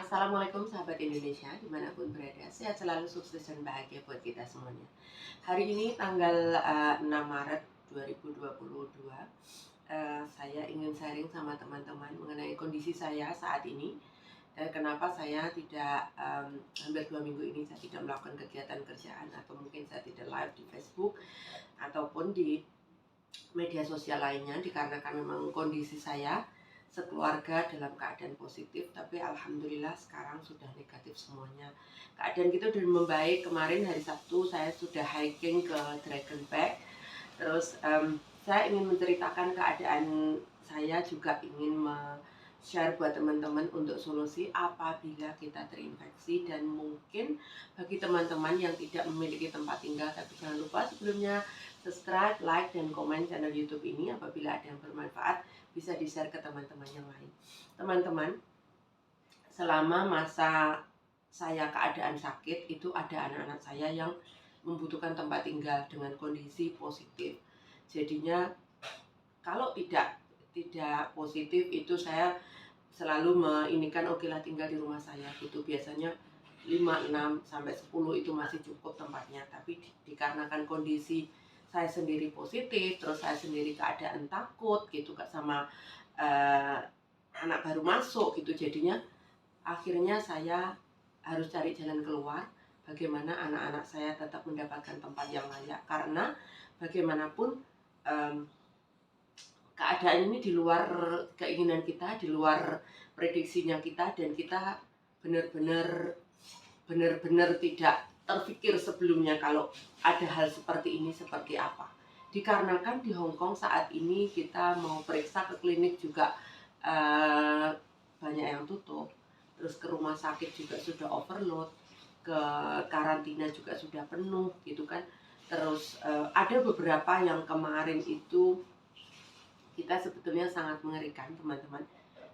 Assalamualaikum sahabat Indonesia, dimanapun berada, sehat selalu, sukses dan bahagia buat kita semuanya. Hari ini tanggal 6 Maret 2022, saya ingin sharing sama teman-teman mengenai kondisi saya saat ini. Kenapa saya tidak, hampir 2 minggu ini saya tidak melakukan kegiatan kerjaan, atau mungkin saya tidak live di Facebook ataupun di media sosial lainnya, dikarenakan memang kondisi saya sekeluarga dalam keadaan positif, tapi alhamdulillah sekarang sudah negatif semuanya. Keadaan kita sudah membaik. Kemarin hari Sabtu saya sudah hiking ke Dragon Back. Terus saya ingin menceritakan keadaan saya, juga ingin share buat teman-teman untuk solusi apabila kita terinfeksi. Dan mungkin bagi teman-teman yang tidak memiliki tempat tinggal, tapi jangan lupa sebelumnya subscribe, like, dan komen channel YouTube ini. Apabila ada yang bermanfaat, bisa di-share ke teman-teman yang lain. Teman-teman, selama masa saya keadaan sakit itu ada anak-anak saya yang membutuhkan tempat tinggal dengan kondisi positif. Jadinya kalau tidak positif itu saya selalu meinikan oke lah tinggal di rumah saya gitu. Biasanya 5, 6, sampai 10 itu masih cukup tempatnya. Tapi dikarenakan kondisi saya sendiri positif, terus saya sendiri keadaan takut gitu sama anak baru masuk gitu, jadinya akhirnya saya harus cari jalan keluar bagaimana anak-anak saya tetap mendapatkan tempat yang layak. Karena bagaimanapun keadaan ini di luar keinginan kita, di luar prediksinya kita, dan kita benar-benar tidak terpikir sebelumnya kalau ada hal seperti ini seperti apa. Dikarenakan di Hong Kong saat ini kita mau periksa ke klinik juga banyak yang tutup, terus ke rumah sakit juga sudah overload, ke karantina juga sudah penuh gitu kan. Terus ada beberapa yang kemarin itu kita sebetulnya sangat mengerikan teman-teman,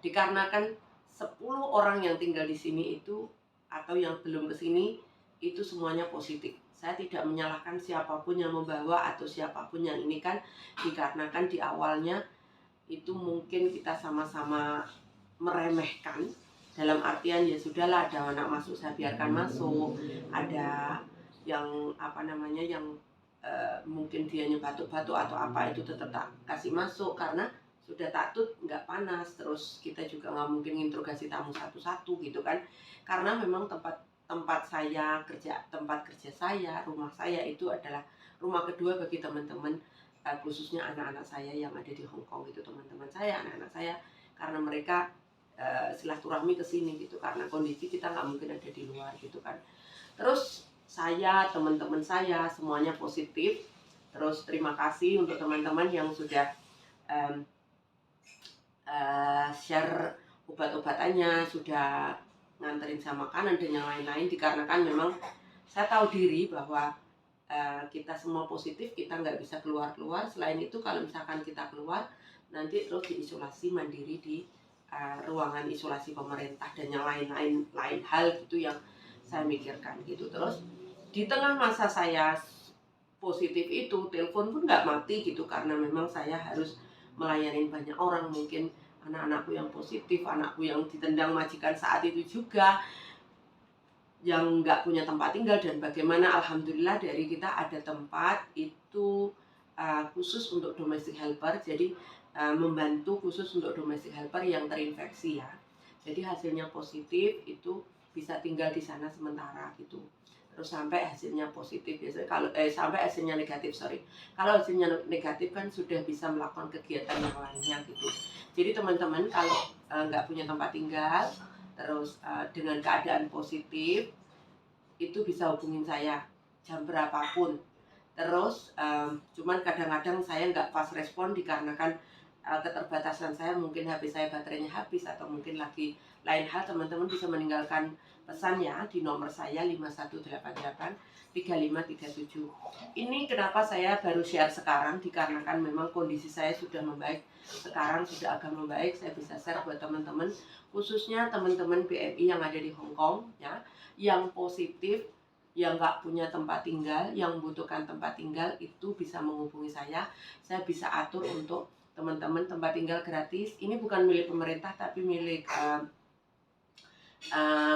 dikarenakan 10 orang yang tinggal di sini itu atau yang belum ke sini itu semuanya positif. Saya tidak menyalahkan siapapun yang membawa atau siapapun yang ini kan, dikarenakan di awalnya itu mungkin kita sama-sama meremehkan, dalam artian ya sudahlah, ada anak masuk saya biarkan masuk, ada yang yang mungkin dianya batuk-batuk atau apa itu tetap tak kasih masuk karena sudah takut nggak panas. Terus kita juga nggak mungkin interogasi tamu satu-satu gitu kan, karena memang tempat saya kerja, tempat kerja saya, rumah saya itu adalah rumah kedua bagi teman-teman, khususnya anak-anak saya yang ada di Hong Kong gitu. Teman-teman saya, anak-anak saya, karena mereka silaturahmi ke sini gitu, karena kondisi kita nggak mungkin ada di luar gitu kan. Terus saya, teman-teman saya semuanya positif. Terus terima kasih untuk teman-teman yang sudah share obat-obatannya, sudah nganterin sama makanan dan yang lain-lain, dikarenakan memang saya tahu diri bahwa kita semua positif, kita nggak bisa keluar-keluar. Selain itu kalau misalkan kita keluar nanti terus diisolasi mandiri di ruangan isolasi pemerintah dan yang lain hal gitu yang saya mikirkan gitu. Terus di tengah masa saya positif itu, telepon pun nggak mati gitu, karena memang saya harus melayani banyak orang. Mungkin anak-anakku yang positif, anakku yang ditendang majikan saat itu juga, yang nggak punya tempat tinggal. Dan bagaimana alhamdulillah dari kita ada tempat itu khusus untuk domestic helper, jadi membantu khusus untuk domestic helper yang terinfeksi ya. Jadi hasilnya positif itu bisa tinggal di sana sementara gitu. Terus sampai hasilnya positif, biasanya kalau sampai hasilnya negatif, kalau hasilnya negatif kan sudah bisa melakukan kegiatan yang lainnya gitu. Jadi teman-teman kalau nggak punya tempat tinggal, terus dengan keadaan positif itu bisa hubungin saya jam berapapun. Terus cuman kadang-kadang saya nggak fast respon dikarenakan keterbatasan saya, mungkin HP saya baterainya habis atau mungkin lagi lain hal. Teman-teman bisa meninggalkan pesan ya di nomor saya 5188 3537. Ini kenapa saya baru share sekarang, dikarenakan memang kondisi saya sudah membaik. Sekarang sudah agak membaik, saya bisa share buat teman-teman, khususnya teman-teman BMI yang ada di Hong Kong ya, yang positif, yang nggak punya tempat tinggal, yang membutuhkan tempat tinggal, itu bisa menghubungi saya. Saya bisa atur untuk teman-teman tempat tinggal gratis. Ini bukan milik pemerintah tapi milik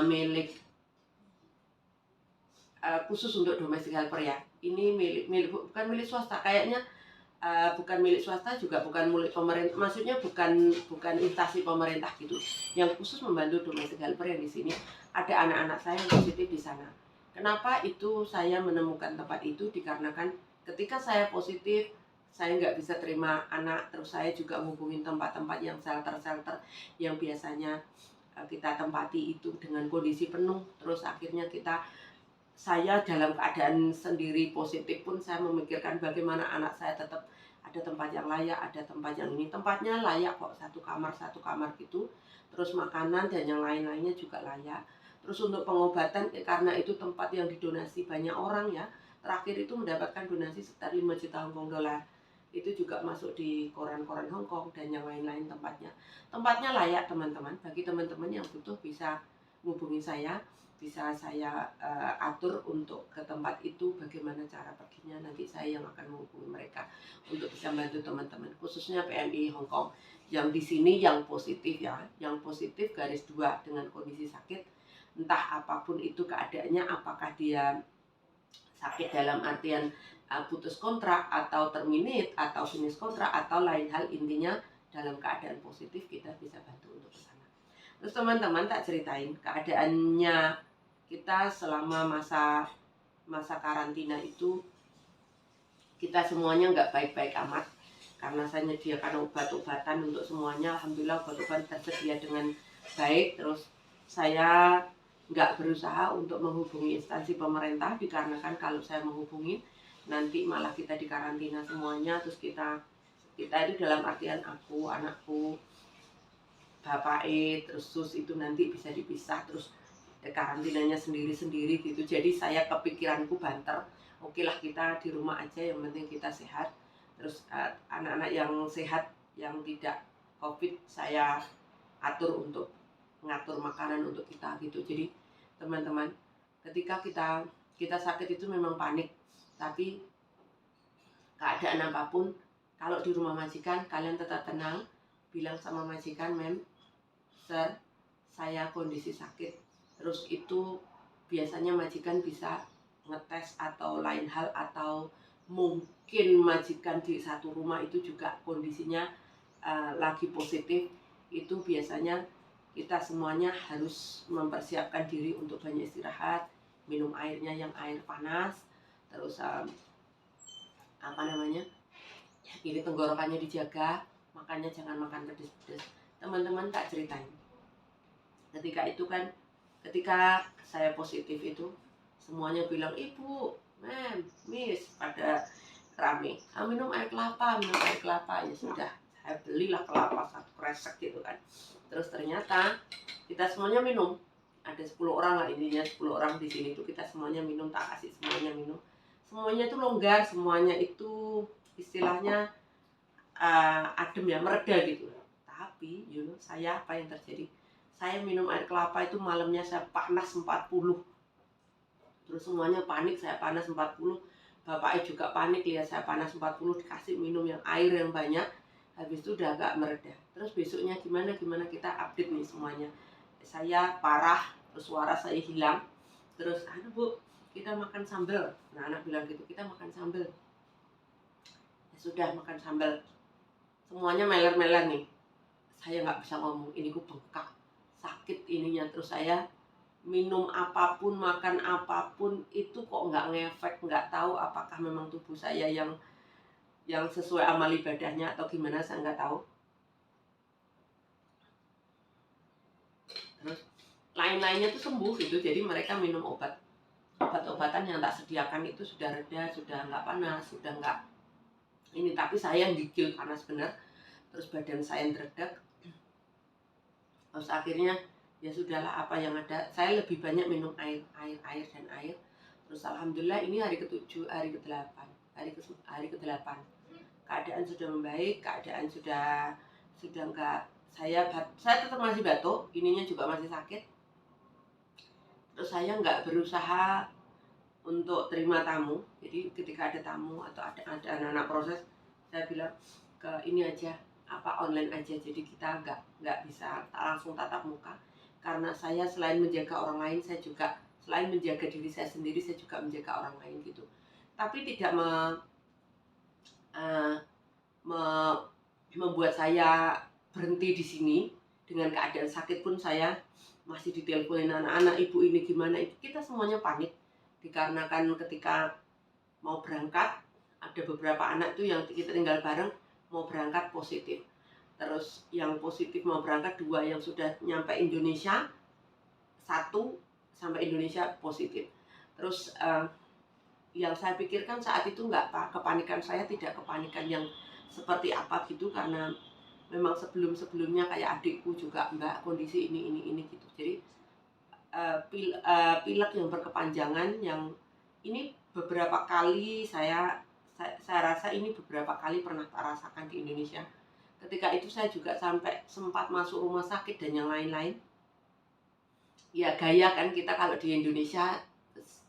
milik khusus untuk domestic helper ya. Ini bukan milik swasta kayaknya. Bukan milik swasta juga bukan milik pemerintah, maksudnya bukan instansi pemerintah gitu. Yang khusus membantu domestic helper yang di sini ada anak-anak saya yang positif di sana. Kenapa itu saya menemukan tempat itu? Dikarenakan ketika saya positif, saya nggak bisa terima anak, terus saya juga menghubungin tempat-tempat yang shelter-shelter yang biasanya kita tempati itu dengan kondisi penuh, terus akhirnya saya dalam keadaan sendiri positif pun saya memikirkan bagaimana anak saya tetap ada tempat yang layak, ada tempat yang ini. Tempatnya layak kok, satu kamar gitu. Terus makanan dan yang lain-lainnya juga layak. Terus untuk pengobatan, karena itu tempat yang didonasi banyak orang ya. Terakhir itu mendapatkan donasi sekitar 5 juta Hong Kong dolar. Itu juga masuk di koran-koran Hong Kong dan yang lain-lain tempatnya. Tempatnya layak teman-teman. Bagi teman-teman yang butuh bisa hubungi saya. Bisa saya atur untuk ke tempat itu, bagaimana cara perginya, nanti saya yang akan menghubungi mereka untuk bisa membantu teman-teman, khususnya PMI Hong Kong yang di sini yang positif ya, yang positif garis 2 dengan kondisi sakit, entah apapun itu keadaannya, apakah dia sakit dalam artian putus kontrak atau terminate atau finish kontrak atau lain hal, intinya dalam keadaan positif kita bisa bantu untuk ke sana. Terus teman-teman tak ceritain keadaannya kita selama masa karantina itu, kita semuanya nggak baik-baik amat karena saya menyediakan obat-obatan untuk semuanya. Alhamdulillah obat-obatan tersedia dengan baik. Terus saya nggak berusaha untuk menghubungi instansi pemerintah dikarenakan kalau saya menghubungi nanti malah kita dikarantina semuanya. Terus kita itu dalam artian aku, anakku, bapak terus sus itu nanti bisa dipisah, terus karantinanya sendiri-sendiri gitu. Jadi saya kepikiranku banter, oke lah kita di rumah aja, yang penting kita sehat. Terus anak-anak yang sehat yang tidak COVID saya atur untuk ngatur makanan untuk kita gitu. Jadi teman-teman, ketika kita sakit itu memang panik, tapi keadaan apapun, kalau di rumah majikan kalian tetap tenang, bilang sama majikan, mem, sir, saya kondisi sakit. Terus itu biasanya majikan bisa ngetes atau lain hal, atau mungkin majikan di satu rumah itu juga kondisinya lagi positif. Itu biasanya kita semuanya harus mempersiapkan diri untuk banyak istirahat, minum airnya yang air panas, terus ini tenggorokannya dijaga, makannya jangan makan pedes-pedes. Teman-teman tak ceritain, ketika saya positif itu semuanya bilang, ibu, mem, miss, pada rame, minum air kelapa. Ya sudah, saya belilah kelapa satu kresek gitu kan. Terus ternyata kita semuanya minum, ada 10 orang lah, intinya 10 orang di sini tuh kita semuanya minum, tak kasih semuanya minum. Semuanya itu longgar, semuanya itu istilahnya adem ya, mereda gitu. Tapi saya apa yang terjadi? Saya minum air kelapa itu malamnya saya panas 40. Terus semuanya panik, saya panas 40. Bapaknya juga panik, lihat saya panas 40, dikasih minum yang air yang banyak. Habis itu udah agak mereda. Terus besoknya gimana kita update nih semuanya. Saya parah, terus suara saya hilang. Terus bu, kita makan sambal. Nah anak bilang gitu, kita makan sambal. Ya sudah, makan sambal. Semuanya meler-meler nih. Saya nggak bisa ngomong, ini gue bengkak, sakit ininya. Terus saya minum apapun, makan apapun itu kok nggak ngefek, nggak tahu apakah memang tubuh saya yang sesuai amal ibadahnya atau gimana, saya nggak tahu. Terus lain-lainnya tuh sembuh gitu. Jadi mereka minum obat-obatan yang tak sediakan itu sudah reda, sudah nggak panas, sudah nggak ini. Tapi saya yang gigil panas bener. Terus badan saya dredak. Terus akhirnya ya sudahlah, apa yang ada. Saya lebih banyak minum air. Terus alhamdulillah ini hari ke-7, hari ke-8, hari ke-8. Keadaan sudah membaik, keadaan sudah enggak, saya tetap masih batuk, ininya juga masih sakit. Terus saya nggak berusaha untuk terima tamu. Jadi ketika ada tamu atau ada anak-anak proses, saya bilang ke ini aja, online aja. Jadi kita nggak bisa langsung tatap muka. karena saya selain menjaga orang lain, saya juga selain menjaga diri saya sendiri, saya juga menjaga orang lain gitu. Tapi tidak membuat saya berhenti di sini. Dengan keadaan sakit pun saya masih diteleponin anak-anak, ibu ini gimana, itu kita semuanya panik. Dikarenakan ketika mau berangkat, ada beberapa anak tuh yang kita tinggal bareng mau berangkat positif. Terus yang positif mau berangkat 2, yang sudah nyampe Indonesia 1 sampai Indonesia positif. Terus yang saya pikirkan saat itu kepanikan saya tidak kepanikan yang seperti apa gitu, karena memang sebelumnya kayak adikku juga Mbak kondisi ini gitu. Jadi pilek yang berkepanjangan, yang ini beberapa kali saya rasa ini beberapa kali pernah rasakan di Indonesia. Ketika itu saya juga sampai sempat masuk rumah sakit dan yang lain-lain. Ya gaya kan kita kalau di Indonesia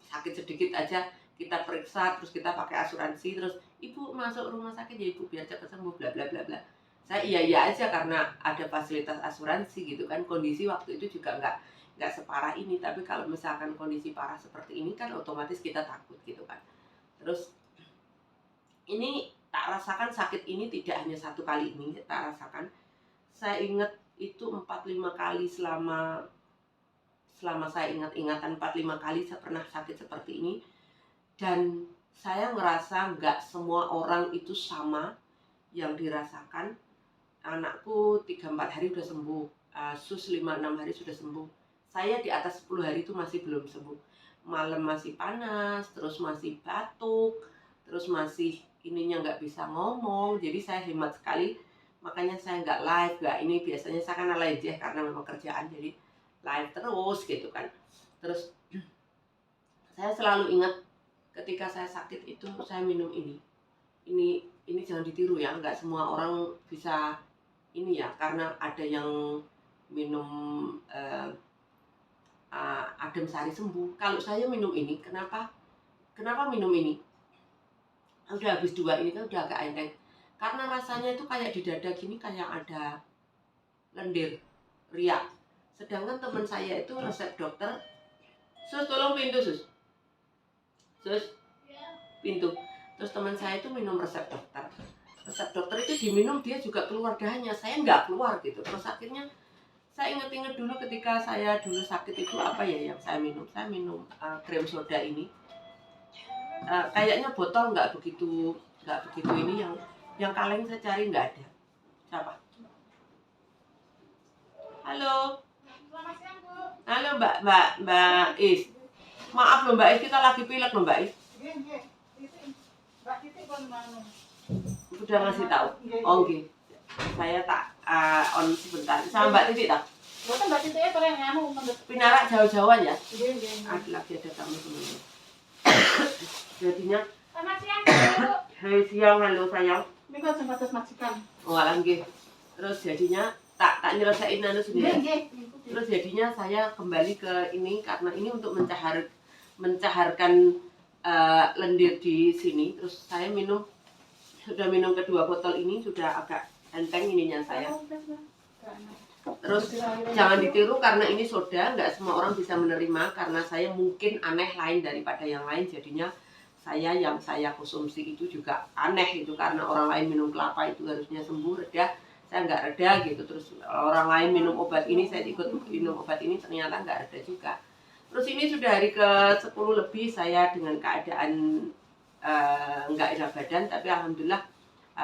sakit sedikit aja kita periksa, terus kita pakai asuransi, terus ibu masuk rumah sakit ya ibu biar cepat sembuh bla bla bla bla. Saya iya aja karena ada fasilitas asuransi gitu kan. Kondisi waktu itu juga nggak separah ini, tapi kalau misalkan kondisi parah seperti ini kan otomatis kita takut gitu kan. Terus ini tak rasakan sakit ini tidak hanya 1 kali ini, tak rasakan. Saya ingat itu 4-5 kali selama saya ingat-ingatan 4-5 kali saya pernah sakit seperti ini. Dan saya ngerasa nggak semua orang itu sama yang dirasakan. Anakku 3-4 hari sudah sembuh, Sus 5-6 hari sudah sembuh. Saya di atas 10 hari itu masih belum sembuh. Malam masih panas, terus masih batuk, terus masih ininya nggak bisa ngomong. Jadi saya hemat sekali, makanya saya nggak live, ini biasanya saya kan live ya karena memang kerjaan, jadi live terus gitu kan. Terus saya selalu ingat ketika saya sakit itu saya minum ini jangan ditiru ya, nggak semua orang bisa ini ya, karena ada yang minum adem sari sembuh. Kalau saya minum ini, kenapa minum ini? Udah habis 2 ini kan udah agak enteng, karena rasanya itu kayak di dada gini, kayak ada lendir, riak. Sedangkan teman saya itu resep dokter, Sus tolong pintu Sus, pintu. Terus teman saya itu minum resep dokter itu diminum dia juga keluar dahanya, saya nggak keluar gitu. Terus akhirnya saya ingat-ingat dulu ketika saya dulu sakit itu apa ya yang saya minum krem soda ini. Kayaknya botol nggak begitu ini, yang kaleng saya cari nggak ada. Siapa? Halo Mbak Is. Maaf loh Mbak Is, kita lagi pilek loh Mbak Is. Udah ngasih tahu. Oh nggih. Saya tak on sebentar. Sama Mbak Titi tak? Bukan Mbak Titi ya, yang anu Pinarak jauh-jauhan ya? Nggih. Lagi ada tamu teman-teman. Jadinya Selamat siang, Bu. Hai siang, halo sayang. Miko sebatas majikan. Oh alam nggih. Terus jadinya tak nyelesain anu sendiri. Nggih. Terus jadinya saya kembali ke ini karena ini untuk mencaharkan lendir di sini. Terus saya sudah minum kedua botol ini, sudah agak enteng ininya saya. Terus jangan ditiru karena ini soda, nggak semua orang bisa menerima, karena saya mungkin aneh lain daripada yang lain, jadinya yang saya konsumsi itu juga aneh itu, karena orang lain minum kelapa itu harusnya sembuh reda, saya nggak reda gitu. Terus orang lain minum obat ini, saya ikut minum obat ini, ternyata nggak reda juga. Terus ini sudah hari ke-10 lebih saya dengan keadaan nggak enak badan, tapi alhamdulillah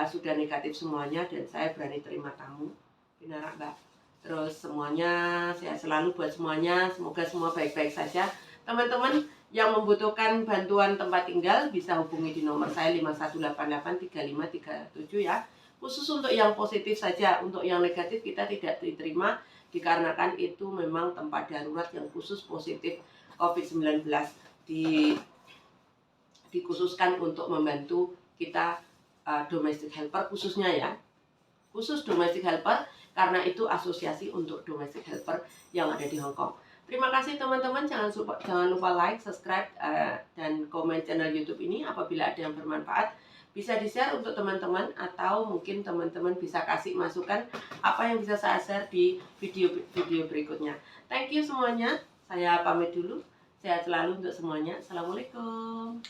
sudah negatif semuanya dan saya berani terima tamu. Pinarak Mbak. Terus semuanya sehat selalu buat semuanya, semoga semua baik-baik saja. Teman-teman yang membutuhkan bantuan tempat tinggal bisa hubungi di nomor saya 51883537 ya. Khusus untuk yang positif saja, untuk yang negatif kita tidak diterima dikarenakan itu memang tempat darurat yang khusus positif COVID-19 dikhususkan untuk membantu kita domestic helper khususnya ya. Khusus domestic helper karena itu asosiasi untuk domestic helper yang ada di Hong Kong. Terima kasih teman-teman, jangan lupa like, subscribe, dan komen channel YouTube ini apabila ada yang bermanfaat. bisa di-share untuk teman-teman, atau mungkin teman-teman bisa kasih masukan apa yang bisa saya share di video-video berikutnya. Thank you semuanya. Saya pamit dulu. Sehat selalu untuk semuanya. Assalamualaikum.